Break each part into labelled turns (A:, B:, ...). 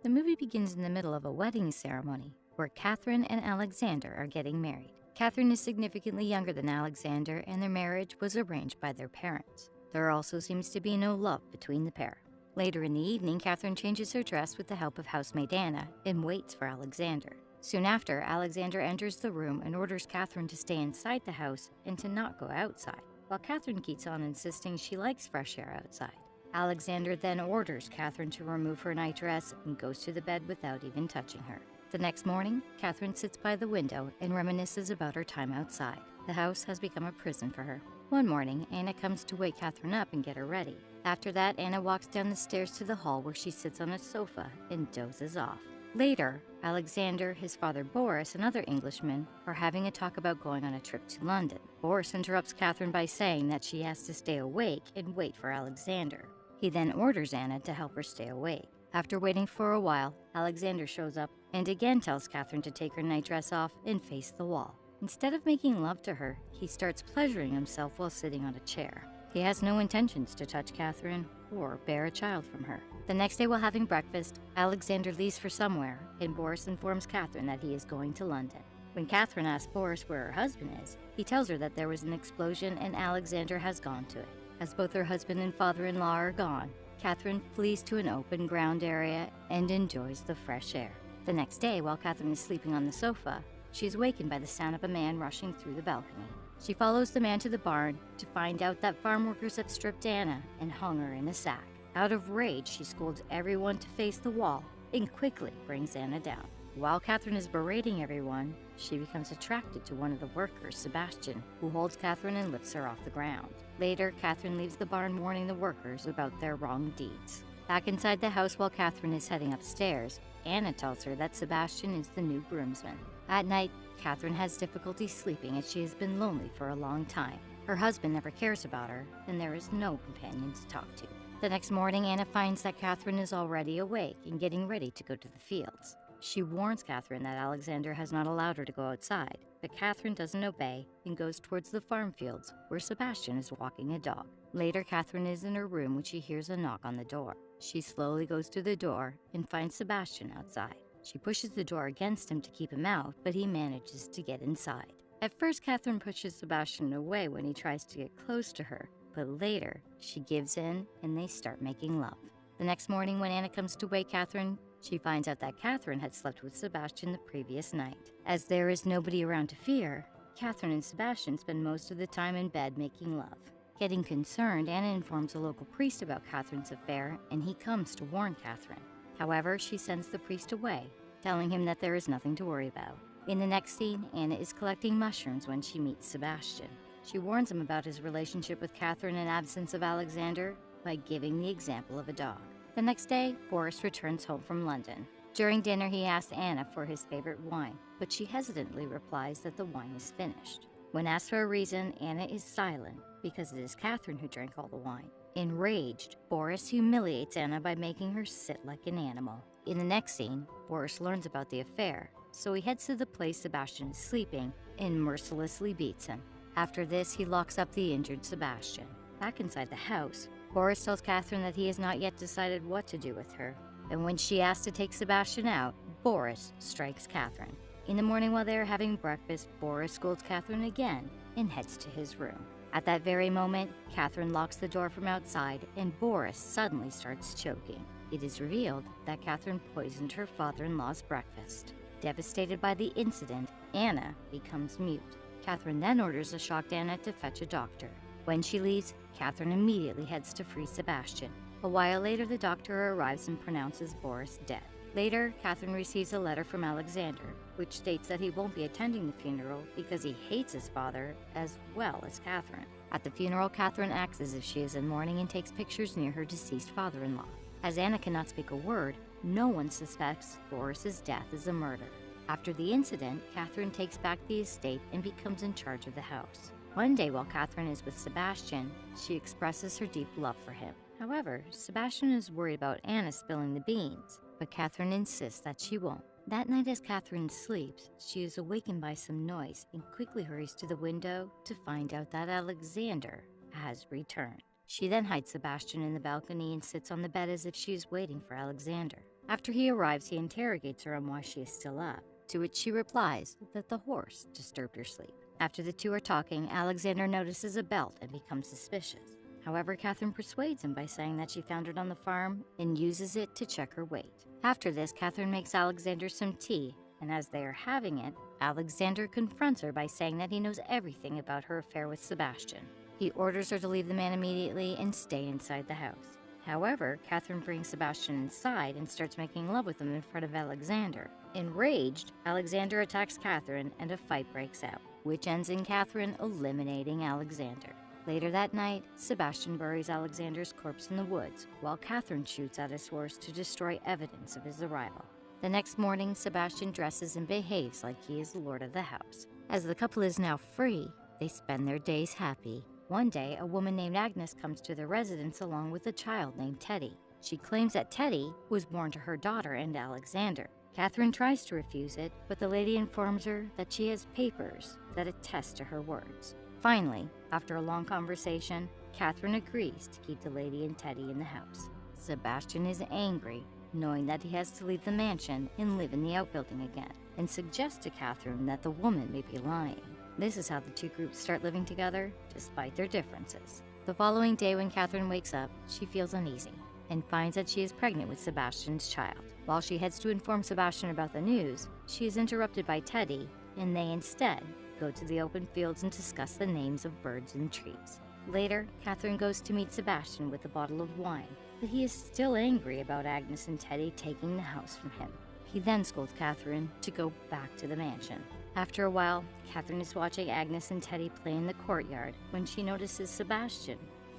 A: The movie begins in the middle of a wedding ceremony where Catherine and Alexander are getting married. Catherine is significantly younger than Alexander, and their marriage was arranged by their parents. There also seems to be no love between the pair. Later in the evening, Catherine changes her dress with the help of housemaid Anna and waits for Alexander. Soon after, Alexander enters the room and orders Catherine to stay inside the house and to not go outside, while Catherine keeps on insisting she likes fresh air outside. Alexander then orders Catherine to remove her nightdress and goes to the bed without even touching her. The next morning, Catherine sits by the window and reminisces about her time outside. The house has become a prison for her. One morning, Anna comes to wake Catherine up and get her ready. After that, Anna walks down the stairs to the hall where she sits on a sofa and dozes off. Later, Alexander, his father Boris, and other Englishmen are having a talk about going on a trip to London. Boris interrupts Catherine by saying that she has to stay awake and wait for Alexander. He then orders Anna to help her stay awake. After waiting for a while, Alexander shows up and again tells Catherine to take her nightdress off and face the wall. Instead of making love to her, he starts pleasuring himself while sitting on a chair. He has no intentions to touch Catherine or bear a child from her. The next day while having breakfast, Alexander leaves for somewhere, and Boris informs Catherine that he is going to London. When Catherine asks Boris where her husband is, he tells her that there was an explosion and Alexander has gone to it. As both her husband and father-in-law are gone, Catherine flees to an open ground area and enjoys the fresh air. The next day, while Catherine is sleeping on the sofa, she is wakened by the sound of a man rushing through the balcony. She follows the man to the barn to find out that farm workers had stripped Anna and hung her in a sack. Out of rage, she scolds everyone to face the wall and quickly brings Anna down. While Catherine is berating everyone, she becomes attracted to one of the workers, Sebastian, who holds Catherine and lifts her off the ground. Later, Catherine leaves the barn warning the workers about their wrong deeds. Back inside the house while Catherine is heading upstairs, Anna tells her that Sebastian is the new groomsman. At night, Catherine has difficulty sleeping as she has been lonely for a long time. Her husband never cares about her, and there is no companion to talk to. The next morning, Anna finds that Catherine is already awake and getting ready to go to the fields. She warns Catherine that Alexander has not allowed her to go outside, but Catherine doesn't obey and goes towards the farm fields where Sebastian is walking a dog. Later, Catherine is in her room when she hears a knock on the door. She slowly goes to the door and finds Sebastian outside. She pushes the door against him to keep him out, but he manages to get inside. At first, Catherine pushes Sebastian away when he tries to get close to her, but later, she gives in and they start making love. The next morning, when Anna comes to wake Catherine, she finds out that Catherine had slept with Sebastian the previous night. As there is nobody around to fear, Catherine and Sebastian spend most of the time in bed making love. Getting concerned, Anna informs a local priest about Catherine's affair, and he comes to warn Catherine. However, she sends the priest away, telling him that there is nothing to worry about. In the next scene, Anna is collecting mushrooms when she meets Sebastian. She warns him about his relationship with Catherine in absence of Alexander by giving the example of a dog. The next day, Boris returns home from London. During dinner, he asks Anna for his favorite wine, but she hesitantly replies that the wine is finished. When asked for a reason, Anna is silent because it is Catherine who drank all the wine. Enraged, Boris humiliates Anna by making her sit like an animal. In the next scene, Boris learns about the affair, so he heads to the place Sebastian is sleeping and mercilessly beats him. After this, he locks up the injured Sebastian. Back inside the house, Boris tells Catherine that he has not yet decided what to do with her, and when she asks to take Sebastian out, Boris strikes Catherine. In the morning while they are having breakfast, Boris scolds Catherine again and heads to his room. At that very moment, Catherine locks the door from outside and Boris suddenly starts choking. It is revealed that Catherine poisoned her father-in-law's breakfast. Devastated by the incident, Anna becomes mute. Catherine then orders a shocked Anna to fetch a doctor. When she leaves, Catherine immediately heads to free Sebastian. A while later, the doctor arrives and pronounces Boris dead. Later, Catherine receives a letter from Alexander, which states that he won't be attending the funeral because he hates his father as well as Catherine. At the funeral, Catherine acts as if she is in mourning and takes pictures near her deceased father-in-law. As Anna cannot speak a word, no one suspects Boris's death is a murder. After the incident, Catherine takes back the estate and becomes in charge of the house. One day while Catherine is with Sebastian, she expresses her deep love for him. However, Sebastian is worried about Anna spilling the beans, but Catherine insists that she won't. That night as Catherine sleeps, she is awakened by some noise and quickly hurries to the window to find out that Alexander has returned. She then hides Sebastian in the balcony and sits on the bed as if she is waiting for Alexander. After he arrives, he interrogates her on why she is still up, to which she replies that the horse disturbed her sleep. After the two are talking, Alexander notices a belt and becomes suspicious. However, Catherine persuades him by saying that she found it on the farm and uses it to check her weight. After this, Catherine makes Alexander some tea, and as they are having it, Alexander confronts her by saying that he knows everything about her affair with Sebastian. He orders her to leave the man immediately and stay inside the house. However, Catherine brings Sebastian inside and starts making love with him in front of Alexander. Enraged, Alexander attacks Catherine and a fight breaks out, which ends in Catherine eliminating Alexander. Later that night, Sebastian buries Alexander's corpse in the woods, while Catherine shoots at his horse to destroy evidence of his arrival. The next morning, Sebastian dresses and behaves like he is the lord of the house. As the couple is now free, they spend their days happy. One day, a woman named Agnes comes to their residence along with a child named Teddy. She claims that Teddy was born to her daughter and Alexander. Catherine tries to refuse it, but the lady informs her that she has papers that attest to her words. Finally, after a long conversation, Catherine agrees to keep the lady and Teddy in the house. Sebastian is angry, knowing that he has to leave the mansion and live in the outbuilding again, and suggests to Catherine that the woman may be lying. This is how the two groups start living together, despite their differences. The following day, when Catherine wakes up, she feels uneasy and finds that she is pregnant with Sebastian's child. While she heads to inform Sebastian about the news, she is interrupted by Teddy, and they instead go to the open fields and discuss the names of birds and trees. Later, Catherine goes to meet Sebastian with a bottle of wine, but he is still angry about Agnes and Teddy taking the house from him. He then scolds Catherine to go back to the mansion. After a while, Catherine is watching Agnes and Teddy play in the courtyard when she notices Sebastian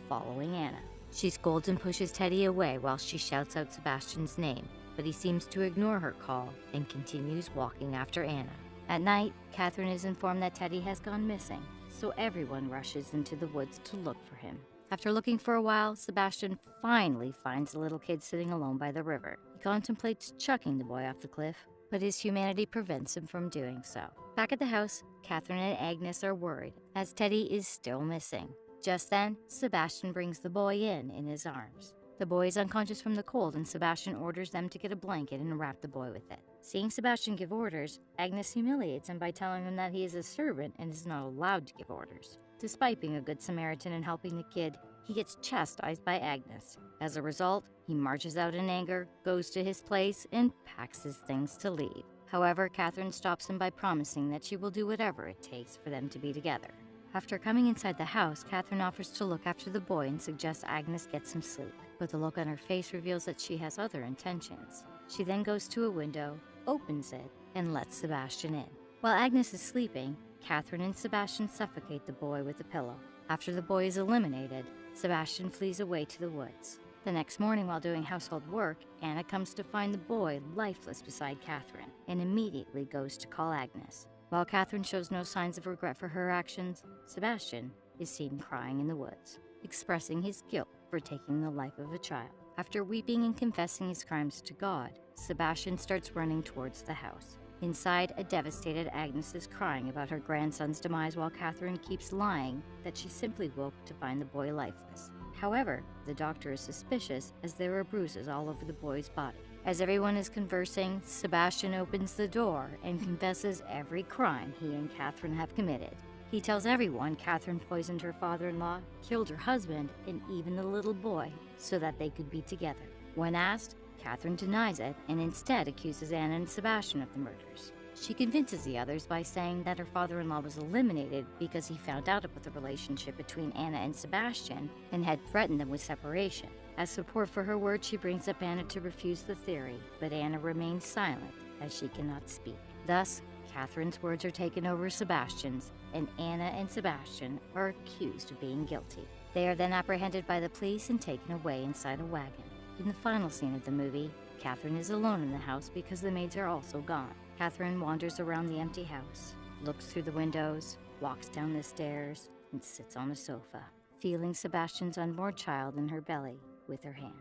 A: following Anna. She scolds and pushes Teddy away while she shouts out Sebastian's name, but he seems to ignore her call and continues walking after Anna. At night, Catherine is informed that Teddy has gone missing, so everyone rushes into the woods to look for him. After looking for a while, Sebastian finally finds the little kid sitting alone by the river. He contemplates chucking the boy off the cliff, but his humanity prevents him from doing so. Back at the house, Catherine and Agnes are worried, as Teddy is still missing. Just then, Sebastian brings the boy in his arms. The boy is unconscious from the cold, and Sebastian orders them to get a blanket and wrap the boy with it. Seeing Sebastian give orders, Agnes humiliates him by telling him that he is a servant and is not allowed to give orders. Despite being a good Samaritan and helping the kid, he gets chastised by Agnes. As a result, he marches out in anger, goes to his place, and packs his things to leave. However, Catherine stops him by promising that she will do whatever it takes for them to be together. After coming inside the house, Catherine offers to look after the boy and suggests Agnes get some sleep, but the look on her face reveals that she has other intentions. She then goes to a window, opens it, and lets Sebastian in. While Agnes is sleeping, Catherine and Sebastian suffocate the boy with a pillow. After the boy is eliminated, Sebastian flees away to the woods. The next morning, while doing household work, Anna comes to find the boy lifeless beside Catherine and immediately goes to call Agnes. While Catherine shows no signs of regret for her actions, Sebastian is seen crying in the woods, expressing his guilt for taking the life of a child. After weeping and confessing his crimes to God, Sebastian starts running towards the house. Inside, a devastated Agnes is crying about her grandson's demise while Catherine keeps lying that she simply woke to find the boy lifeless. However, the doctor is suspicious as there are bruises all over the boy's body. As everyone is conversing, Sebastian opens the door and confesses every crime he and Catherine have committed. He tells everyone Catherine poisoned her father-in-law, killed her husband, and even the little boy so that they could be together. When asked, Catherine denies it and instead accuses Anna and Sebastian of the murders. She convinces the others by saying that her father-in-law was eliminated because he found out about the relationship between Anna and Sebastian and had threatened them with separation. As support for her words, she brings up Anna to refuse the theory, but Anna remains silent as she cannot speak. Thus, Catherine's words are taken over Sebastian's, and Anna and Sebastian are accused of being guilty. They are then apprehended by the police and taken away inside a wagon. In the final scene of the movie, Catherine is alone in the house because the maids are also gone. Catherine wanders around the empty house, looks through the windows, walks down the stairs, and sits on a sofa, feeling Sebastian's unborn child in her belly with her hand.